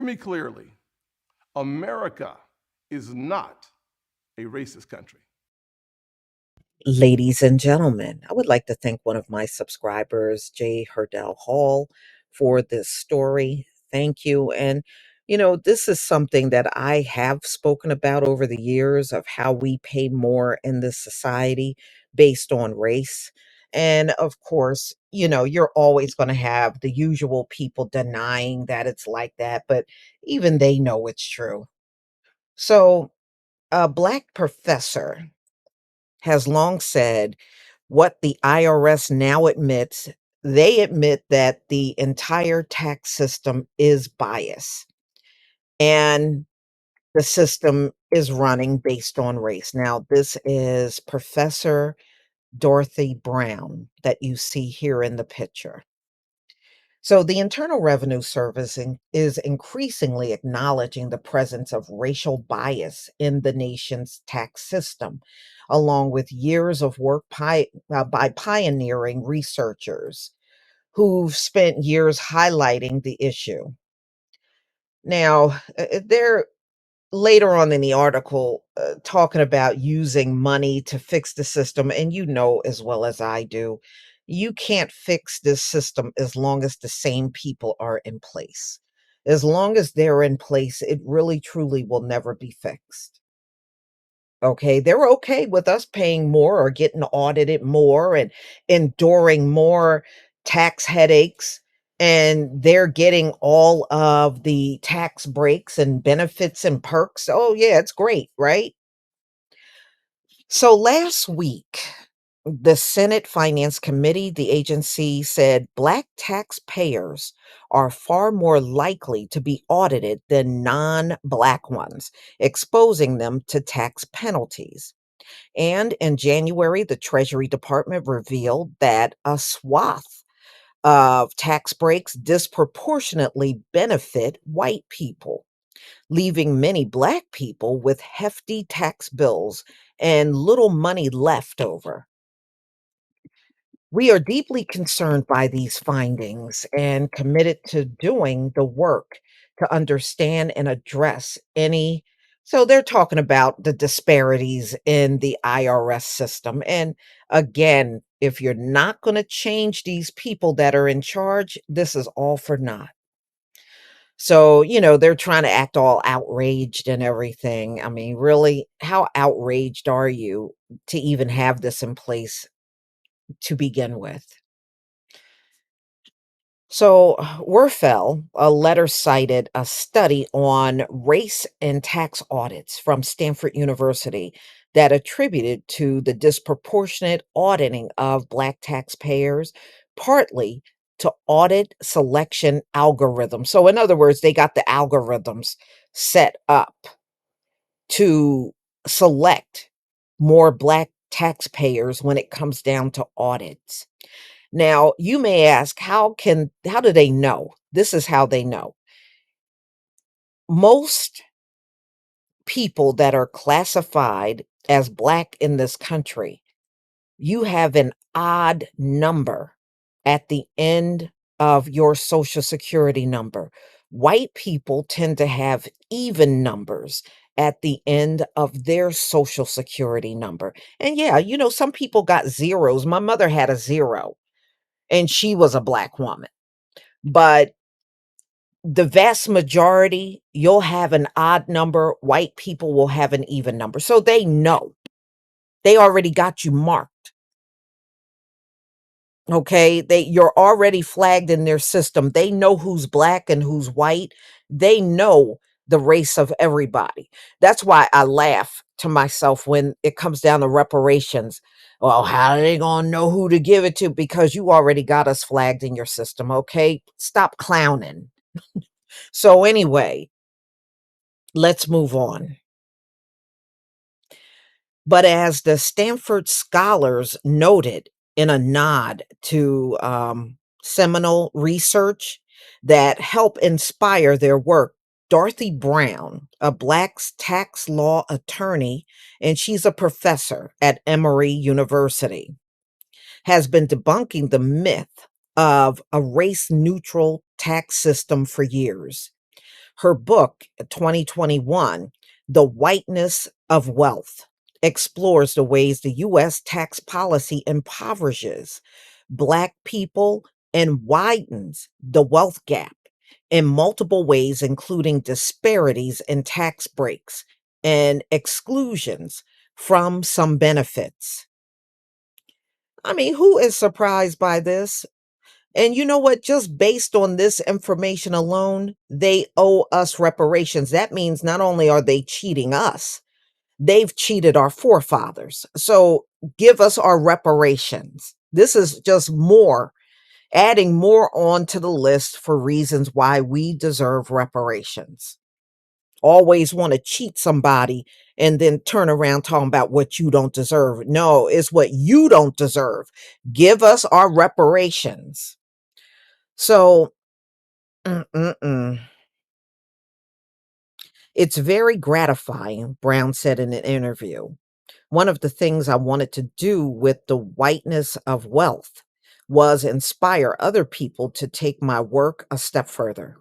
me clearly. America is not a racist country. Ladies and gentlemen, I would like to thank one of my subscribers, J. Hurdell Hall, for this story. Thank you. And, this is something that I have spoken about over the years of how we pay more in this society based on race. And of course, you're always going to have the usual people denying that it's like that, but even they know it's true. So, a black professor has long said what the IRS now admits, they admit that the entire tax system is biased and the system is running based on race. Now, this is Professor Dorothy Brown that you see here in the picture. So, the Internal Revenue Service is increasingly acknowledging the presence of racial bias in the nation's tax system, along with years of work by pioneering researchers who've spent years highlighting the issue. Now, they're later on in the article talking about using money to fix the system. And you know as well as I do, you can't fix this system as long as the same people are in place. As long as they're in place, it really truly will never be fixed. Okay, they're okay with us paying more or getting audited more and enduring more tax headaches, and they're getting all of the tax breaks and benefits and perks. Oh, yeah, it's great, right? So last week, the Senate Finance Committee, the agency said Black taxpayers are far more likely to be audited than non Black ones, exposing them to tax penalties. And in January, the Treasury Department revealed that a swath of tax breaks disproportionately benefit white people, leaving many Black people with hefty tax bills and little money left over. We are deeply concerned by these findings and committed to doing the work to understand and address any. So they're talking about the disparities in the IRS system. And again, if you're not going to change these people that are in charge, this is all for naught. So, they're trying to act all outraged and everything. I mean, really, how outraged are you to even have this in place to begin with? So, Werfel, a letter cited a study on race and tax audits from Stanford University that attributed to the disproportionate auditing of Black taxpayers, partly to audit selection algorithms. So, in other words, they got the algorithms set up to select more Black taxpayers when it comes down to audits. Now, you may ask, how do they know? This is how they know. Most people that are classified as Black in this country, you have an odd number at the end of your Social Security number. White people tend to have even numbers at the end of their Social Security number. And yeah, some people got zeros. My mother had a zero, and she was a Black woman. But the vast majority, you'll have an odd number, white people will have an even number. So they know. They already got you marked. Okay? You're already flagged in their system. They know who's Black and who's white. They know the race of everybody. That's why I laugh to myself when it comes down to reparations. Well, how are they going to know who to give it to? Because you already got us flagged in your system. Okay? Stop clowning. So, anyway, let's move on. But as the Stanford scholars noted in a nod to seminal research that help inspire their work, Dorothy Brown, a Black tax law attorney, and she's a professor at Emory University, has been debunking the myth of a race neutral tax system for years. Her book, 2021, The Whiteness of Wealth, explores the ways the U.S. tax policy impoverishes Black people and widens the wealth gap in multiple ways, including disparities in tax breaks and exclusions from some benefits. I mean, who is surprised by this? And you know what? Just based on this information alone, they owe us reparations. That means not only are they cheating us, they've cheated our forefathers. So give us our reparations. This is just more, adding more on to the list for reasons why we deserve reparations. Always want to cheat somebody and then turn around talking about what you don't deserve. No, it's what you don't deserve. Give us our reparations. So, mm-mm-mm. It's very gratifying, Brown said in an interview. One of the things I wanted to do with the whiteness of wealth was inspire other people to take my work a step further,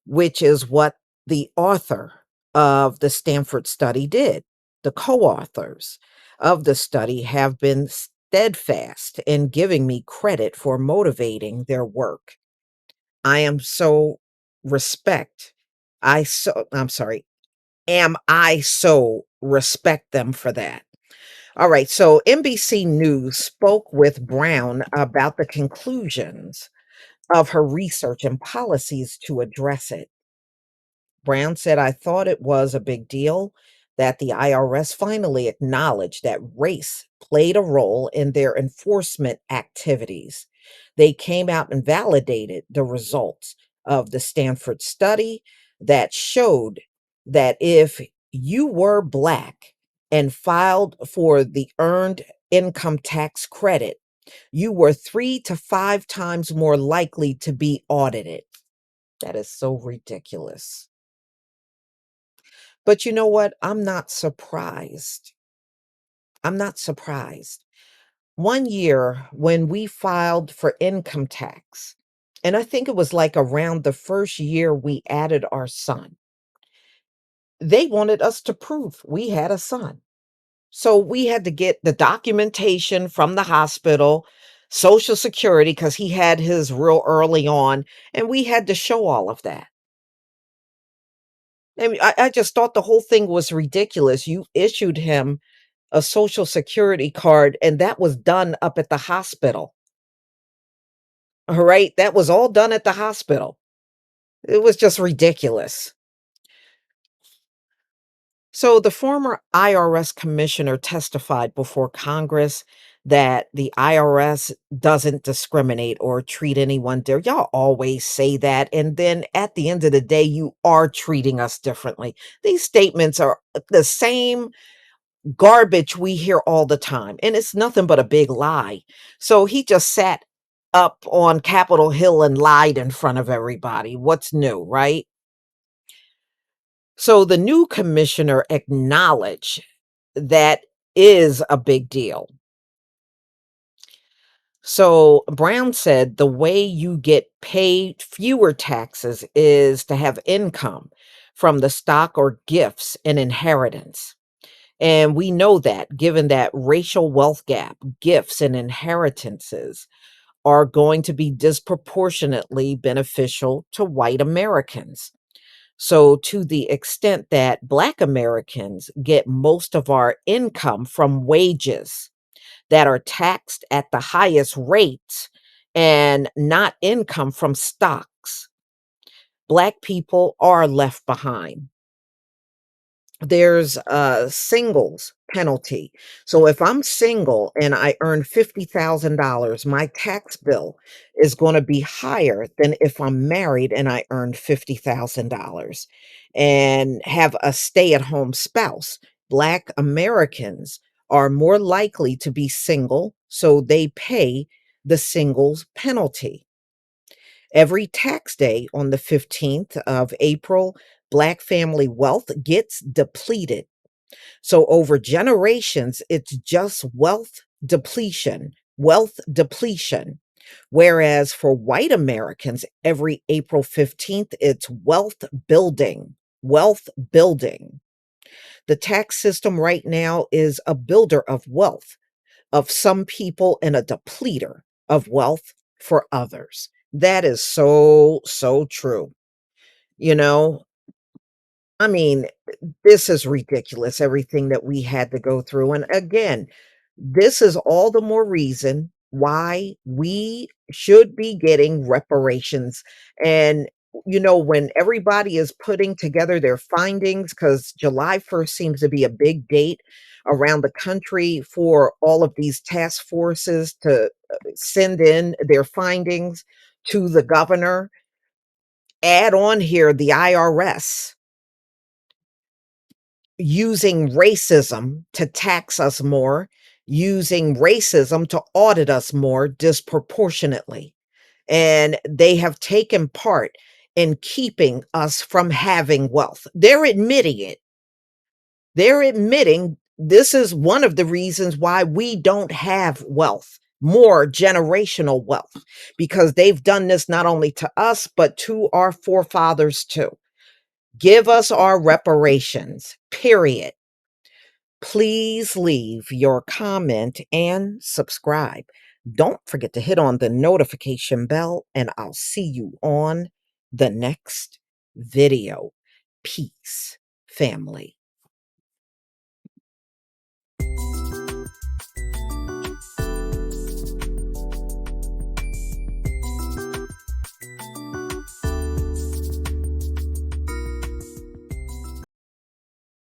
which is what the author of the Stanford study did. The co authors of the study have been steadfast in giving me credit for motivating their work. I am so respect. I'm sorry. Am I so respect them for that? All right. So NBC News spoke with Brown about the conclusions of her research and policies to address it. Brown said, I thought it was a big deal that the IRS finally acknowledged that race played a role in their enforcement activities. They came out and validated the results of the Stanford study that showed that if you were Black and filed for the earned income tax credit, you were 3 to 5 times more likely to be audited. That is so ridiculous. But you know what? I'm not surprised. I'm not surprised. One year when we filed for income tax, and I think it was like around the first year we added our son, they wanted us to prove we had a son. So we had to get the documentation from the hospital, Social Security, because he had his real early on, and we had to show all of that. I mean, I just thought the whole thing was ridiculous. You issued him a Social Security card, and that was done up at the hospital. All right? That was all done at the hospital. It was just ridiculous. So the former IRS commissioner testified before Congress that the IRS doesn't discriminate or treat anyone there. Y'all always say that. And then at the end of the day, you are treating us differently. These statements are the same garbage we hear all the time, and it's nothing but a big lie. So he just sat up on Capitol Hill and lied in front of everybody. What's new, right? So the new commissioner acknowledged that is a big deal. So Brown said the way you get paid fewer taxes is to have income from the stock or gifts and inheritance. And we know that given that racial wealth gap, gifts and inheritances are going to be disproportionately beneficial to white Americans. So, to the extent that Black Americans get most of our income from wages that are taxed at the highest rates and not income from stocks, Black people are left behind. There's a singles penalty. So if I'm single and I earn $50,000, my tax bill is going to be higher than if I'm married and I earn $50,000 and have a stay-at-home spouse. Black Americans are more likely to be single, so they pay the singles penalty. Every tax day on the 15th of April, Black family wealth gets depleted. So, over generations, it's just wealth depletion, wealth depletion. Whereas for white Americans, every April 15th, it's wealth building. Wealth building. The tax system right now is a builder of wealth of some people and a depleter of wealth for others. That is so, so true. You know, I mean, this is ridiculous, everything that we had to go through. And again, this is all the more reason why we should be getting reparations. And, when everybody is putting together their findings, because July 1st seems to be a big date around the country for all of these task forces to send in their findings to the governor, add on here the IRS using racism to tax us more, using racism to audit us more disproportionately. And they have taken part in keeping us from having wealth. They're admitting it. They're admitting this is one of the reasons why we don't have wealth, more generational wealth, because they've done this not only to us, but to our forefathers too. Give us our reparations, period. Please leave your comment and subscribe. Don't forget to hit on the notification bell, and I'll see you on the next video. Peace, family.